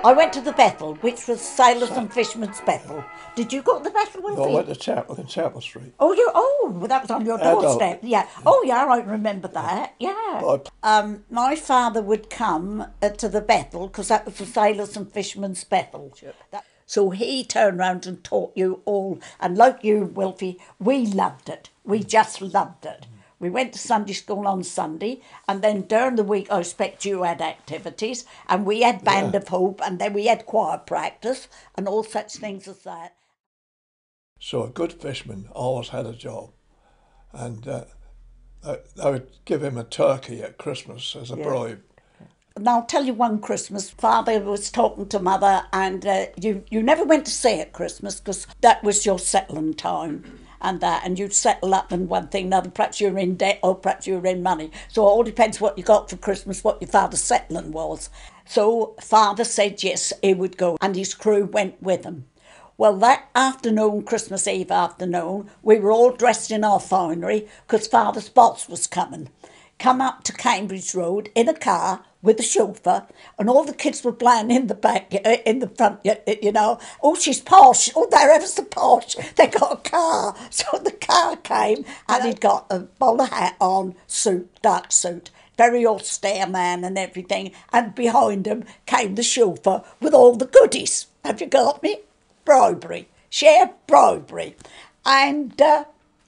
I went to the Bethel, which was Sailors and Fishermen's Bethel. Did you go to the Bethel, Wilfie? No, I went to Chapel in Chapel Street. Well, that was on your doorstep. Yeah. Oh, yeah, I remember that. Yeah. But My father would come to the Bethel because that was the Sailors and Fishermen's Bethel. Sure. So he turned round and taught you all, and like you, Wilfie, we loved it. We just loved it. We went to Sunday school on Sunday, and then during the week, I expect you had activities, and we had Band of Hope, and then we had choir practice, and all such things as that. So a good fisherman always had a job, and I would give him a turkey at Christmas as a bribe. And I'll tell you one Christmas, Father was talking to Mother, and you never went to sea at Christmas because that was your settling time. And you'd settle up in one thing, another. Perhaps you were in debt or perhaps you were in money. So it all depends what you got for Christmas, what your father's settling was. So Father said yes, he would go, and his crew went with him. Well, that afternoon, Christmas Eve afternoon, we were all dressed in our finery because Father's boss was coming. Come up to Cambridge Road in a car with a chauffeur, and all the kids were playing in the back, in the front, you know. Oh, she's posh. Oh, they're ever so posh. They got a car. So the car came, and he'd got a bowler hat on, suit, dark suit, very austere man and everything. And behind him came the chauffeur with all the goodies. Have you got me? Bribery. Sheer bribery. And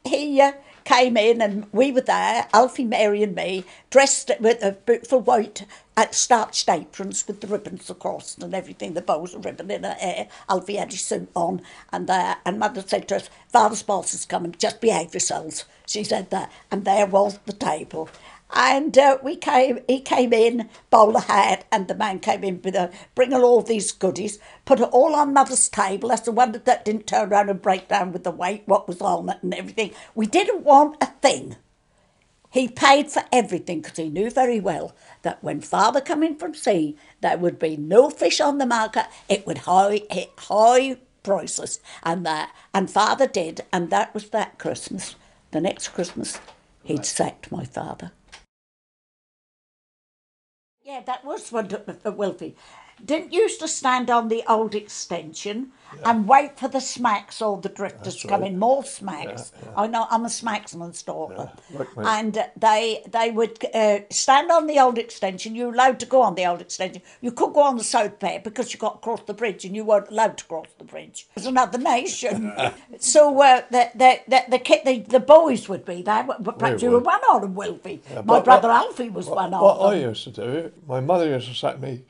he came in, and we were there, Alfie, Mary and me, dressed with a beautiful white starched aprons with the ribbons across and everything, the bows of ribbon in her hair. Alfie had his suit on, and Mother said to us, Father's boss is coming, just behave yourselves. She said that, and there was the table. And he came in, bowler hat, and the man came in with bringing all these goodies, put it all on Mother's table. That's the one that didn't turn around and break down with the weight, what was on it and everything. We didn't want a thing. He paid for everything because he knew very well that when Father come in from sea, there would be no fish on the market. It would hit high prices, and Father did, and that was that Christmas. The next Christmas, he'd sacked my father. Yeah, that was one, Wilfie. Didn't you used to stand on the old extension and wait for the smacks or the drifters to come in, more smacks. I know, I'm a smacksman stalker. And they would stand on the old extension. You were allowed to go on the old extension. You couldn't go on the South Pair because you got to cross the bridge, and you weren't allowed to cross the bridge. It was another nation. So the boys would be there, but perhaps you were one of them, Wilfie. My brother Alfie was one of them. What I used to do, my mother used to say to me,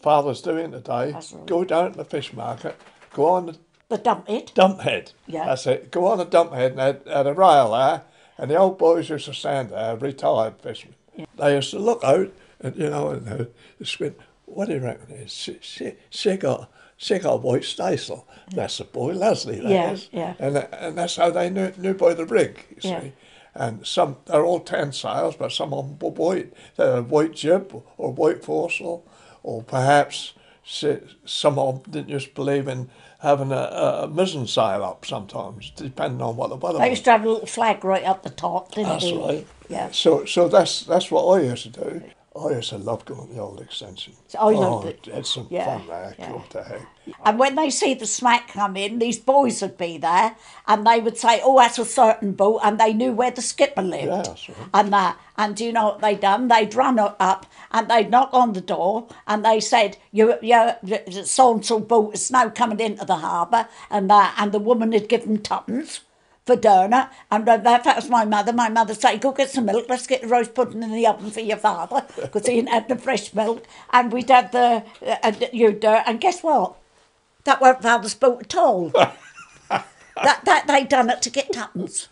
Father's doing today, go down to the fish market, go on the dump head. Dump head. Yeah. That's it. Go on the dump head, and had a rail there, and the old boys used to stand there, retired fishermen. Yeah. They used to look out, and and squint. What do you reckon it is? She got a white staysail. That's the boy Leslie. That is. Yeah. And that's how they knew by the rig. You see. And they're all 10 sails, but some of them were white. They're a white jib or white foresail. Or perhaps some of them didn't just believe in having a mizzen sail up sometimes, depending on what the weather was. They used to have a little flag right up the top, didn't they? That's right. Yeah. So that's what I used to do. I used to love going to the old extension. I loved it. Had some fun there, what the heck. And when they see the smack come in, these boys would be there, and they would say, oh, that's a certain boat, and they knew where the skipper lived. Yeah, that's right. And do you know what they'd done? They'd run up, and they'd knock on the door, and they said, so-and-so boat is now coming into the harbour, and the woman had given tuppence for dinner, and that was my mother. My mother said, go get some milk, let's get the roast pudding in the oven for your father, because he hadn't had the fresh milk, and we'd have and guess what? That weren't Father's boat at all. that they done it to get tuppence.